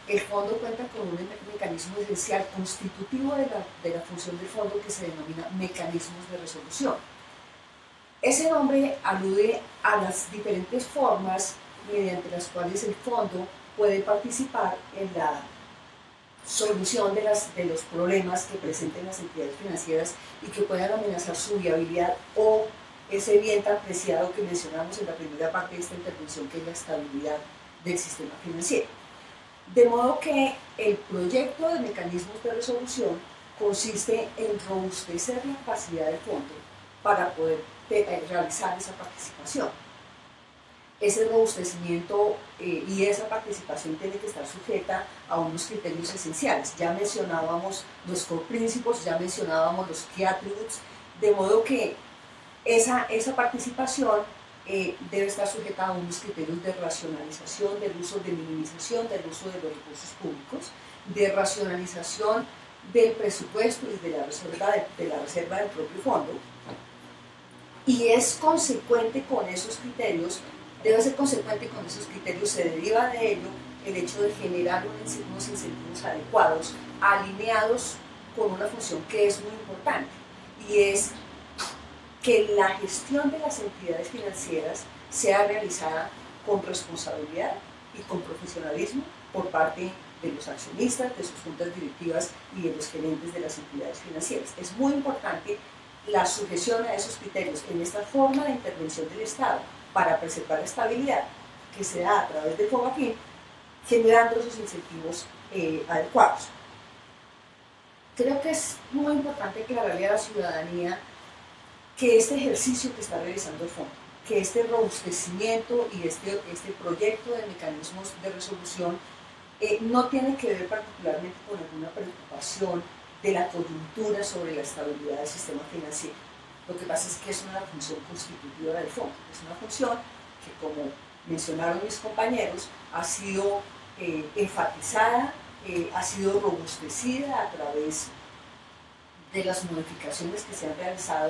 el fondo cuenta con un mecanismo esencial constitutivo de la función del fondo que se denomina mecanismos de resolución. Ese nombre alude a las diferentes formas mediante las cuales el fondo puede participar en la solución de los problemas que presenten las entidades financieras y que puedan amenazar su viabilidad o ese bien tan preciado que mencionamos en la primera parte de esta intervención, que es la estabilidad del sistema financiero. De modo que el proyecto de mecanismos de resolución consiste en robustecer la capacidad del fondo para poder realizar esa participación. Ese robustecimiento y esa participación tiene que estar sujeta a unos criterios esenciales. Ya mencionábamos los core principles, ya mencionábamos los key attributes, de modo que esa participación debe estar sujeta a unos criterios de racionalización del uso, de minimización del uso de los recursos públicos, de racionalización del presupuesto y de la reserva del propio fondo, y es consecuente con esos criterios, debe ser consecuente con esos criterios, se deriva de ello el hecho de generar unos incentivos adecuados, alineados con una función que es muy importante, y es que la gestión de las entidades financieras sea realizada con responsabilidad y con profesionalismo por parte de los accionistas, de sus juntas directivas y de los gerentes de las entidades financieras. Es muy importante la sujeción a esos criterios en esta forma de intervención del Estado para preservar la estabilidad que se da a través del FOBAFIN, generando esos incentivos adecuados. Creo que es muy importante aclararle a la ciudadanía que este ejercicio que está realizando el fondo, que este robustecimiento y este proyecto de mecanismos de resolución no tiene que ver particularmente con alguna preocupación de la coyuntura sobre la estabilidad del sistema financiero. Lo que pasa es que es una función constitutiva del fondo, es una función que, como mencionaron mis compañeros, ha sido enfatizada, ha sido robustecida a través de las modificaciones que se han realizado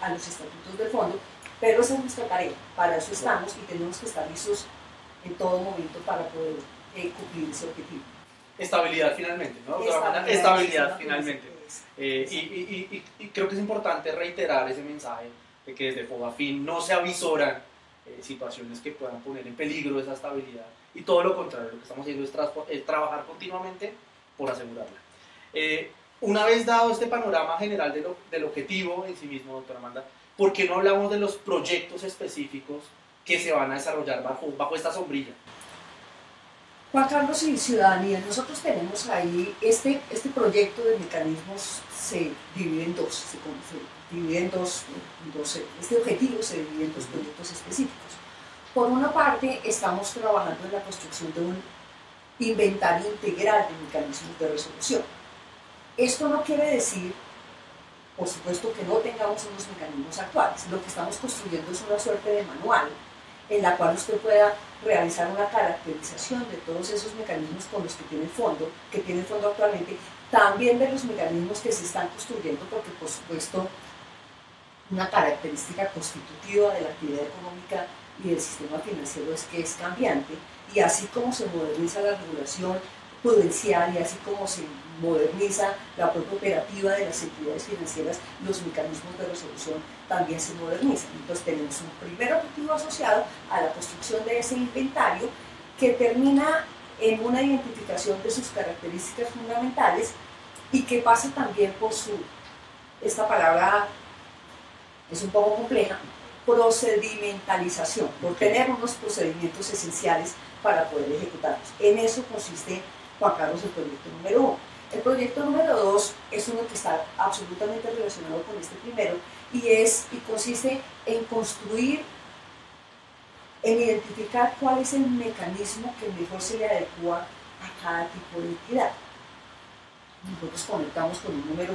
a los estatutos del fondo, pero esa es nuestra tarea, para eso estamos y tenemos que estar listos en todo momento para poder cumplir ese objetivo. Estabilidad finalmente, ¿no? Estabilidad finalmente. Y creo que es importante reiterar ese mensaje de que desde FOBAFIN no se avisoran situaciones que puedan poner en peligro esa estabilidad, y todo lo contrario, lo que estamos haciendo es trabajar continuamente por asegurarla. Una vez dado este panorama general del objetivo en sí mismo, doctora Amanda, ¿por qué no hablamos de los proyectos específicos que se van a desarrollar bajo esta sombrilla? Juan Carlos y ciudadanía, nosotros tenemos ahí este proyecto de mecanismos se divide en dos, este objetivo se divide en dos proyectos específicos. Por una parte, estamos trabajando en la construcción de un inventario integral de mecanismos de resolución. Esto no quiere decir, por supuesto, que no tengamos unos mecanismos actuales. Lo que estamos construyendo es una suerte de manual en la cual usted pueda realizar una caracterización de todos esos mecanismos con los que tiene el fondo actualmente, también de los mecanismos que se están construyendo, porque por supuesto una característica constitutiva de la actividad económica y del sistema financiero es que es cambiante, y así como se moderniza la regulación prudencial y así como se moderniza la propia operativa de las entidades financieras, los mecanismos de resolución también se modernizan. Entonces tenemos un primer objetivo asociado a la construcción de ese inventario que termina en una identificación de sus características fundamentales y que pasa también por esta palabra es un poco compleja, procedimentalización, por tener unos procedimientos esenciales para poder ejecutarlos. En eso consiste, Juan Carlos, el proyecto número 1. El proyecto número 2 es uno que está absolutamente relacionado con este primero y consiste en construir, en identificar cuál es el mecanismo que mejor se le adecua a cada tipo de entidad. Nosotros conectamos con un número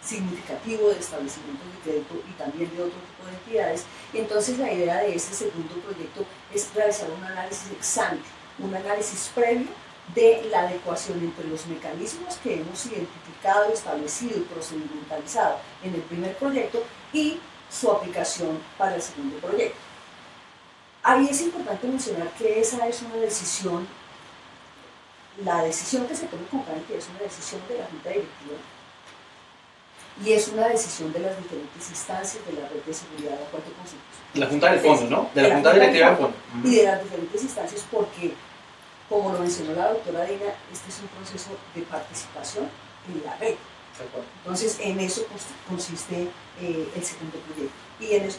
significativo de establecimientos de crédito y también de otro tipo de entidades, y entonces la idea de este segundo proyecto es realizar un análisis ex ante, un análisis previo de la adecuación entre los mecanismos que hemos identificado, establecido y procedimentalizado en el primer proyecto y su aplicación para el segundo proyecto. Ahí es importante mencionar que esa es una decisión la decisión que se tome con cada entidad es una decisión de la Junta Directiva y es una decisión de las diferentes instancias de la red de seguridad a cual te consultas. La Junta del Fondo, ¿no? De la Junta Directiva del Fondo. Y de las diferentes instancias porque, como lo mencionó la doctora Dina, este es un proceso de participación en la red. Entonces, en eso consiste el segundo proyecto.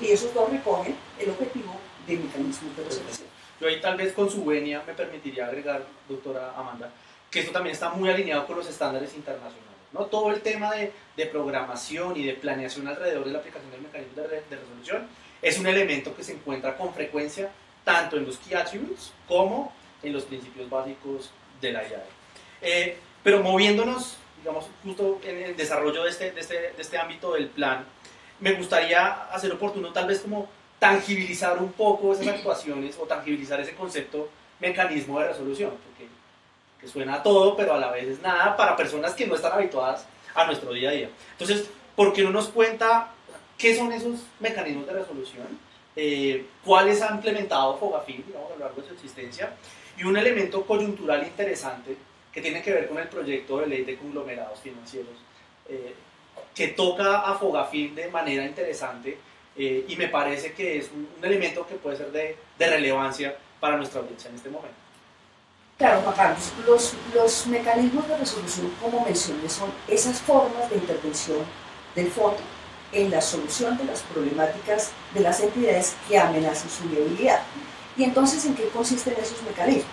Y esos dos recogen el objetivo del mecanismo de resolución. Yo ahí tal vez con su venia me permitiría agregar, doctora Amanda, que esto también está muy alineado con los estándares internacionales, ¿no? Todo el tema de programación y de planeación alrededor de la aplicación del mecanismo de resolución es un elemento que se encuentra con frecuencia tanto en los Key Attributes como en los principios básicos de la IAE. Pero moviéndonos, digamos, justo en el desarrollo de este ámbito del plan, me gustaría hacer oportuno tal vez como tangibilizar un poco esas actuaciones o tangibilizar ese concepto mecanismo de resolución, porque que suena a todo, pero a la vez es nada para personas que no están habituadas a nuestro día a día. Entonces, ¿por qué no nos cuenta qué son esos mecanismos de resolución? ¿Cuáles ha implementado Fogafín, digamos, a lo largo de su existencia? Y un elemento coyuntural interesante que tiene que ver con el proyecto de ley de conglomerados financieros, que toca a Fogafín de manera interesante y me parece que es un elemento que puede ser de relevancia para nuestra audiencia en este momento. Claro, Juan Carlos, los mecanismos de resolución, como mencioné, son esas formas de intervención del fondo en la solución de las problemáticas de las entidades que amenazan su viabilidad. Y entonces, ¿en qué consisten esos mecanismos?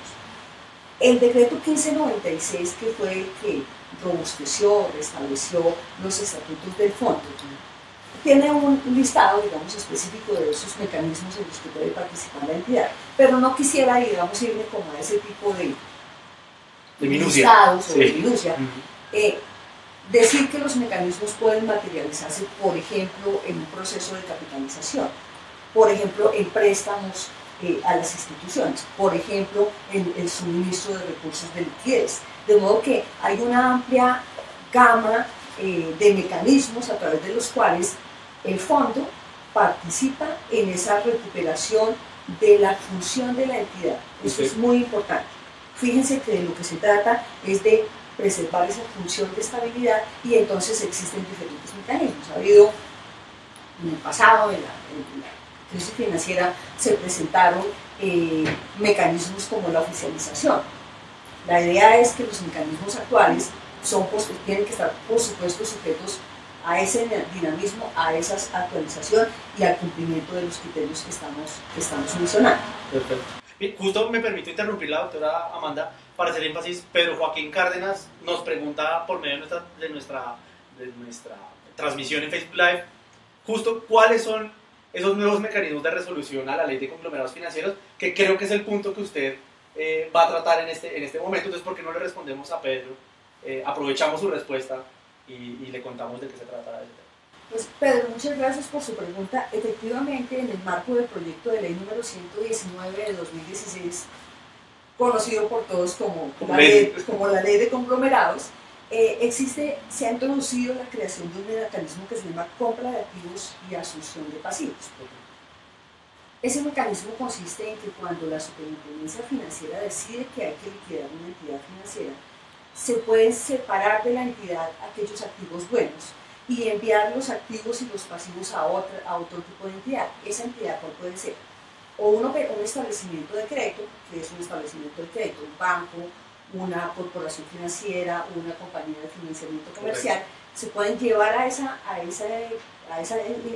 El decreto 1596, que fue el que robusteció, restableció los estatutos del fondo, tiene un listado, digamos, específico de esos mecanismos en los que puede participar la entidad, pero no quisiera, digamos, irme como a ese tipo de listados o de minucia. Decir que los mecanismos pueden materializarse, por ejemplo, en un proceso de capitalización, por ejemplo, en préstamos a las instituciones, por ejemplo, en el suministro de recursos de liquidez, de modo que hay una amplia gama de mecanismos a través de los cuales el fondo participa en esa recuperación de la función de la entidad. Eso es muy importante. Fíjense que de lo que se trata es de preservar esa función de estabilidad y entonces existen diferentes mecanismos. Ha habido en el pasado, en la crisis financiera, se presentaron mecanismos como la oficialización. La idea es que los mecanismos actuales tienen que estar, por supuesto, sujetos a ese dinamismo, a esa actualización y al cumplimiento de los criterios que estamos mencionando. Perfecto. Justo me permito interrumpir la doctora Amanda para hacer énfasis. Pedro Joaquín Cárdenas nos pregunta por medio de nuestra transmisión en Facebook Live, justo cuáles son esos nuevos mecanismos de resolución a la ley de conglomerados financieros, que creo que es el punto que usted va a tratar en este momento. Entonces, ¿por qué no le respondemos a Pedro? Aprovechamos su respuesta y le contamos de qué se trata ese tema. Pues Pedro, muchas gracias por su pregunta. Efectivamente, en el marco del proyecto de ley número 119 de 2016, conocido por todos como la ley de conglomerados, se ha introducido la creación de un mecanismo que se llama compra de activos y asunción de pasivos. Ese mecanismo consiste en que cuando la superintendencia financiera decide que hay que liquidar una entidad financiera, se pueden separar de la entidad aquellos activos buenos y enviar los activos y los pasivos a otro tipo de entidad. Esa entidad, ¿cuál puede ser? O un establecimiento de crédito, que es un establecimiento de crédito, un banco, una corporación financiera, una compañía de financiamiento comercial, se pueden llevar a esa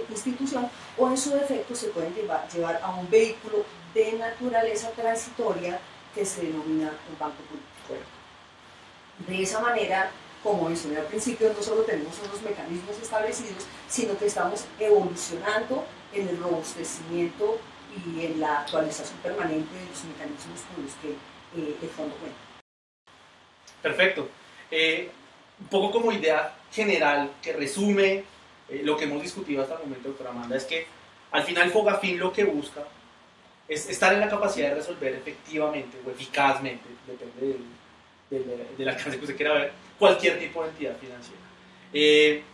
institución, o en su defecto se pueden llevar a un vehículo de naturaleza transitoria que se denomina un banco público. De esa manera, como mencioné al principio, no solo tenemos unos mecanismos establecidos, sino que estamos evolucionando en el robustecimiento y en la actualización permanente de los mecanismos con los que el fondo cuenta. Perfecto. Un poco como idea general que resume lo que hemos discutido hasta el momento, doctora Amanda, es que al final Fogafín lo que busca es estar en la capacidad de resolver efectivamente o eficazmente, depende del alcance que usted quiera ver, cualquier tipo de entidad financiera.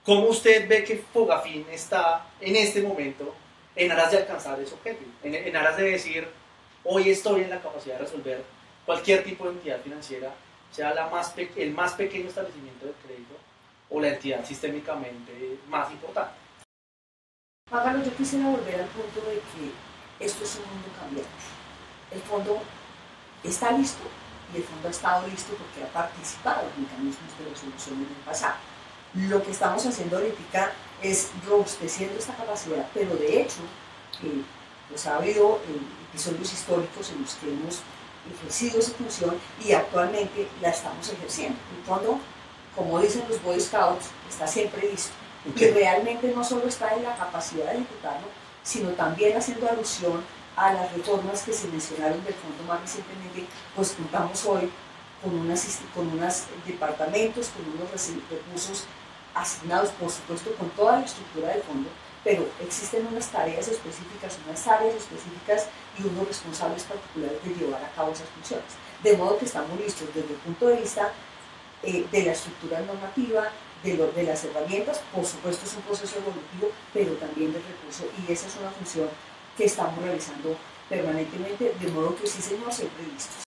¿Cómo usted ve que Fogafín está en este momento en aras de alcanzar ese objetivo? En aras de decir, hoy estoy en la capacidad de resolver cualquier tipo de entidad financiera, sea el más pequeño establecimiento de crédito o la entidad sistémicamente más importante. Juan Carlos, yo quisiera volver al punto de que esto es un mundo cambiante. El fondo está listo y el fondo ha estado listo porque ha participado en mecanismos de resolución en el pasado. Lo que estamos haciendo ahorita es robusteciendo esta capacidad, pero de hecho, pues ha habido episodios históricos en los que hemos ejercido esa función y actualmente la estamos ejerciendo. El fondo, como dicen los Boy Scouts, está siempre listo. Y realmente no solo está en la capacidad de ejecutarlo, sino también haciendo alusión a las reformas que se mencionaron del fondo más recientemente, pues contamos hoy con unos departamentos, con unos recursos asignados, por supuesto, con toda la estructura del fondo, pero existen unas tareas específicas, unas áreas específicas y unos responsables particulares de llevar a cabo esas funciones. De modo que estamos listos desde el punto de vista de la estructura normativa, de las herramientas, por supuesto es un proceso evolutivo, pero también del recurso, y esa es una función que estamos realizando permanentemente, de modo que sí, señor, siempre listos.